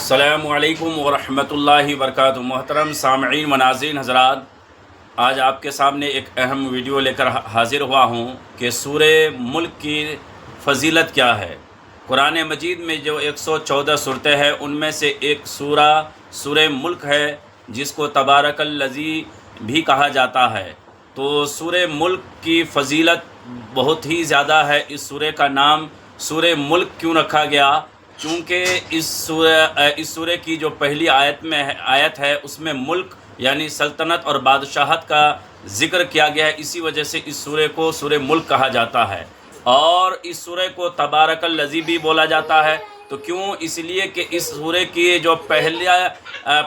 السلام علیکم ورحمۃ اللہ وبرکاتہ۔ محترم سامعین و ناظرین حضرات، آج آپ کے سامنے ایک اہم ویڈیو لے کر حاضر ہوا ہوں کہ سورہ ملک کی فضیلت کیا ہے۔ قرآن مجید میں جو 114 صورتیں ہیں ان میں سے ایک سورہ ملک ہے، جس کو تبارک الذی بھی کہا جاتا ہے۔ تو سورہ ملک کی فضیلت بہت ہی زیادہ ہے۔ اس سورہ کا نام سورہ ملک کیوں رکھا گیا؟ چونکہ اس سورہ کی جو پہلی آیت ہے اس میں ملک یعنی سلطنت اور بادشاہت کا ذکر کیا گیا ہے، اسی وجہ سے اس سورہ کو سورہ ملک کہا جاتا ہے۔ اور اس سورہ کو تبارک الذی بھی بولا جاتا ہے۔ تو کیوں؟ اس لیے کہ اس سورہ کی جو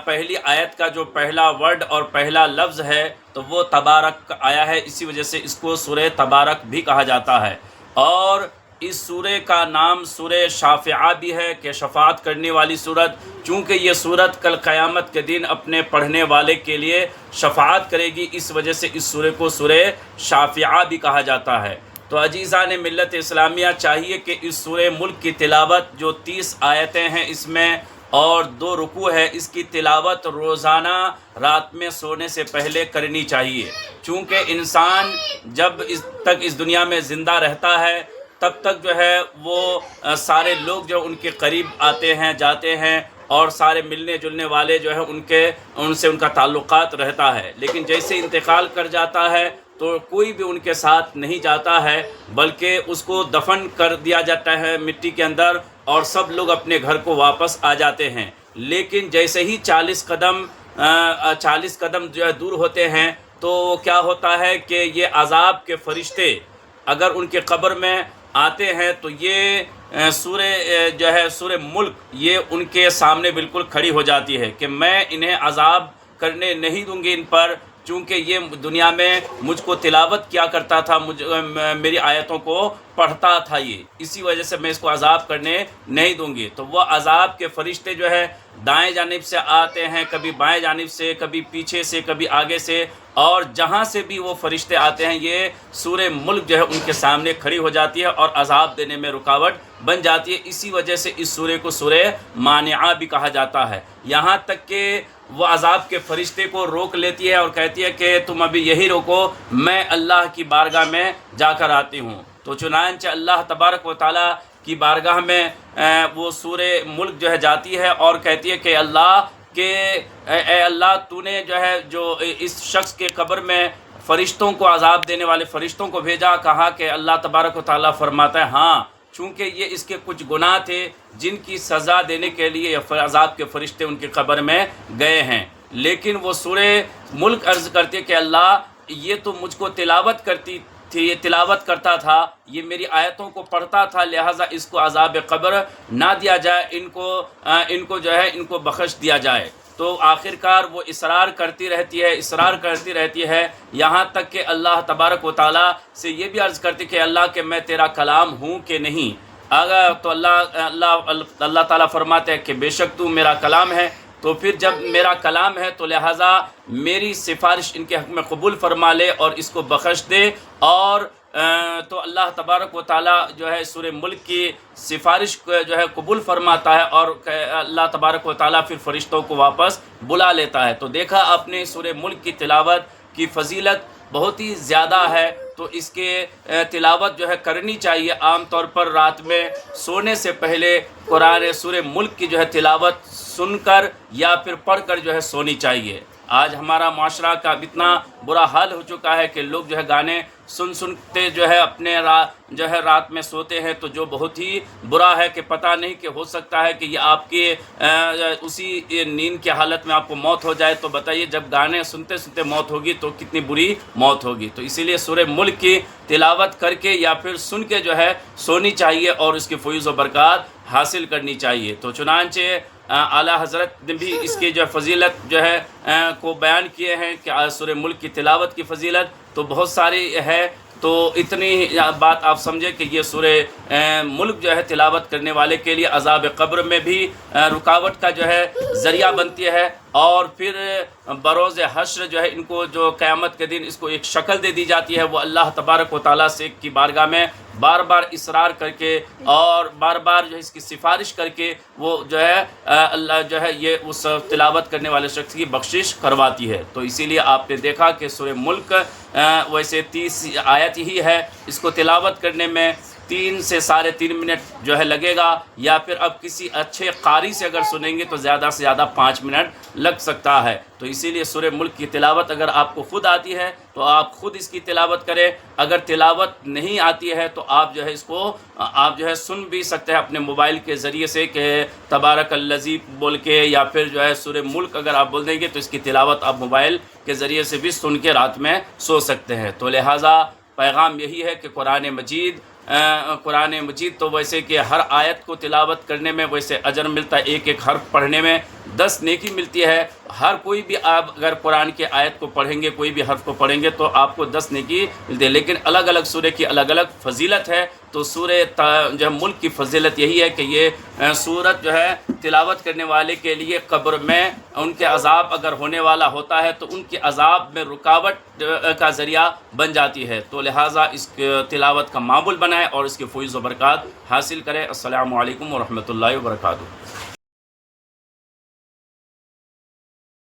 پہلی آیت کا جو پہلا ورڈ اور پہلا لفظ ہے تو وہ تبارک آیا ہے، اسی وجہ سے اس کو سورہ تبارک بھی کہا جاتا ہے۔ اور اس سورہ کا نام سورہ شافعہ بھی ہے کہ شفاعت کرنے والی سورت، چونکہ یہ سورت کل قیامت کے دن اپنے پڑھنے والے کے لیے شفاعت کرے گی، اس وجہ سے اس سورہ کو سورہ شافعہ بھی کہا جاتا ہے۔ تو عزیزان ملت اسلامیہ، چاہیے کہ اس سورہ ملک کی تلاوت جو 30 آیتیں ہیں اس میں اور 2 رکوع ہے، اس کی تلاوت روزانہ رات میں سونے سے پہلے کرنی چاہیے، چونکہ انسان جب اس دنیا میں زندہ رہتا ہے تب تک جو ہے وہ سارے لوگ جو ان کے قریب آتے ہیں جاتے ہیں اور سارے ملنے جلنے والے جو ہے ان سے ان کا تعلقات رہتا ہے، لیکن جیسے انتقال کر جاتا ہے تو کوئی بھی ان کے ساتھ نہیں جاتا ہے، بلکہ اس کو دفن کر دیا جاتا ہے مٹی کے اندر اور سب لوگ اپنے گھر کو واپس آ جاتے ہیں۔ لیکن جیسے ہی 40 قدم جو ہے دور ہوتے ہیں تو کیا ہوتا ہے کہ یہ عذاب کے فرشتے اگر ان کے قبر میں آتے ہیں تو یہ سورہ ملک یہ ان کے سامنے بالکل کھڑی ہو جاتی ہے کہ میں انہیں عذاب کرنے نہیں دوں گی ان پر، چونکہ یہ دنیا میں مجھ کو تلاوت کیا کرتا تھا، میری آیتوں کو پڑھتا تھا، یہ اسی وجہ سے میں اس کو عذاب کرنے نہیں دوں گی۔ تو وہ عذاب کے فرشتے جو ہے دائیں جانب سے آتے ہیں، کبھی بائیں جانب سے، کبھی پیچھے سے، کبھی آگے سے، اور جہاں سے بھی وہ فرشتے آتے ہیں یہ سورہ ملک جو ہے ان کے سامنے کھڑی ہو جاتی ہے اور عذاب دینے میں رکاوٹ بن جاتی ہے۔ اسی وجہ سے اس سورہ کو سورہ مانعہ بھی کہا جاتا ہے، یہاں تک کہ وہ عذاب کے فرشتے کو روک لیتی ہے اور کہتی ہے کہ تم ابھی یہی روکو، میں اللہ کی بارگاہ میں جا کر آتی ہوں۔ تو چنانچہ اللہ تبارک و تعالیٰ کی بارگاہ میں وہ سورہ ملک جو ہے جاتی ہے اور کہتی ہے کہ اے اللہ تو نے جو اس شخص کے قبر میں فرشتوں کو عذاب دینے والے فرشتوں کو بھیجا، کہا کہ اللہ تبارک و تعالیٰ فرماتا ہے ہاں، چونکہ یہ اس کے کچھ گناہ تھے جن کی سزا دینے کے لیے عذاب کے فرشتے ان کی قبر میں گئے ہیں۔ لیکن وہ سورہ ملک عرض کرتی ہے کہ اللہ یہ تو مجھ کو تلاوت کرتا تھا، یہ میری آیتوں کو پڑھتا تھا، لہٰذا اس کو عذاب قبر نہ دیا جائے، ان کو بخش دیا جائے۔ تو آخرکار وہ اصرار کرتی رہتی ہے یہاں تک کہ اللہ تبارک و تعالیٰ سے یہ بھی عرض کرتی کہ اللہ کہ میں تیرا کلام ہوں کہ نہیں۔ اگر تو اللہ تعالیٰ فرماتے ہیں کہ بے شک تو میرا کلام ہے، تو پھر جب میرا کلام ہے تو لہٰذا میری سفارش ان کے حق میں قبول فرما لے اور اس کو بخش دے۔ اور تو اللہ تبارک و تعالیٰ جو ہے سورہ ملک کی سفارش جو ہے قبول فرماتا ہے اور اللہ تبارک و تعالیٰ پھر فرشتوں کو واپس بلا لیتا ہے۔ تو دیکھا آپ نے سورہ ملک کی تلاوت کی فضیلت بہت ہی زیادہ ہے، تو اس کے تلاوت جو ہے کرنی چاہیے۔ عام طور پر رات میں سونے سے پہلے قرآن سورہ ملک کی جو ہے تلاوت سن کر یا پھر پڑھ کر جو ہے سونی چاہیے۔ آج ہمارا معاشرہ کا اتنا برا حال ہو چکا ہے کہ لوگ جو ہے گانے سنتے جو ہے اپنے رات میں سوتے ہیں، تو جو بہت ہی برا ہے کہ پتہ نہیں کہ ہو سکتا ہے کہ یہ آپ کی اسی نیند کی حالت میں آپ کو موت ہو جائے۔ تو بتائیے جب گانے سنتے سنتے موت ہوگی تو کتنی بری موت ہوگی۔ تو اسی لیے سورہ ملک کی تلاوت کر کے یا پھر سن کے جو ہے سونی چاہیے اور اس کی فیض و برکات حاصل کرنی چاہیے۔ تو چنانچہ اعلیٰ حضرت نے بھی اس کی جو فضیلت جو ہے کو بیان کیے ہیں کہ سورہ ملک کی تلاوت کی فضیلت تو بہت ساری ہے، تو اتنی بات آپ سمجھیں کہ یہ سورہ ملک جو ہے تلاوت کرنے والے کے لیے عذاب قبر میں بھی رکاوٹ کا جو ہے ذریعہ بنتی ہے، اور پھر بروز حشر جو ہے ان کو جو قیامت کے دن اس کو ایک شکل دے دی جاتی ہے، وہ اللہ تبارک و تعالیٰ سے کی بارگاہ میں بار بار اصرار کر کے اور بار بار جو ہے اس کی سفارش کر کے وہ جو ہے اللہ جو ہے یہ اس تلاوت کرنے والے شخص کی بخشش کرواتی ہے۔ تو اسی لیے آپ نے دیکھا کہ سورہ ملک ویسے 30 آیت ہی ہے، اس کو تلاوت کرنے میں 3 سے 3.5 منٹ جو ہے لگے گا، یا پھر اب کسی اچھے قاری سے اگر سنیں گے تو زیادہ سے زیادہ 5 منٹ لگ سکتا ہے۔ تو اسی لیے سورہ ملک کی تلاوت اگر آپ کو خود آتی ہے تو آپ خود اس کی تلاوت کریں، اگر تلاوت نہیں آتی ہے تو آپ جو ہے اس کو آپ جو ہے سن بھی سکتے ہیں اپنے موبائل کے ذریعے سے، کہ تبارک الذی بول کے، یا پھر جو ہے سورہ ملک اگر آپ بول دیں گے تو اس کی تلاوت آپ موبائل کے ذریعے سے بھی سن کے رات میں سو سکتے ہیں۔ تو لہٰذا پیغام یہی ہے کہ قرآن مجید تو ویسے کہ ہر آیت کو تلاوت کرنے میں ویسے اجر ملتا ہے، ایک ایک حرف پڑھنے میں 10 نیکی ملتی ہے۔ ہر کوئی بھی آپ اگر قرآن کے آیت کو پڑھیں گے، کوئی بھی حرف کو پڑھیں گے تو آپ کو 10 نیکی ملتی ہے، لیکن الگ الگ سورہ کی الگ الگ فضیلت ہے۔ تو سورہ جو ہے ملک کی فضیلت یہی ہے کہ یہ سورت جو ہے تلاوت کرنے والے کے لیے قبر میں ان کے عذاب اگر ہونے والا ہوتا ہے تو ان کے عذاب میں رکاوٹ کا ذریعہ بن جاتی ہے۔ تو لہٰذا اس تلاوت کا معمول بنائیں اور اس کے فیض و برکات حاصل کریں۔ السلام علیکم ورحمۃ اللہ وبرکاتہ۔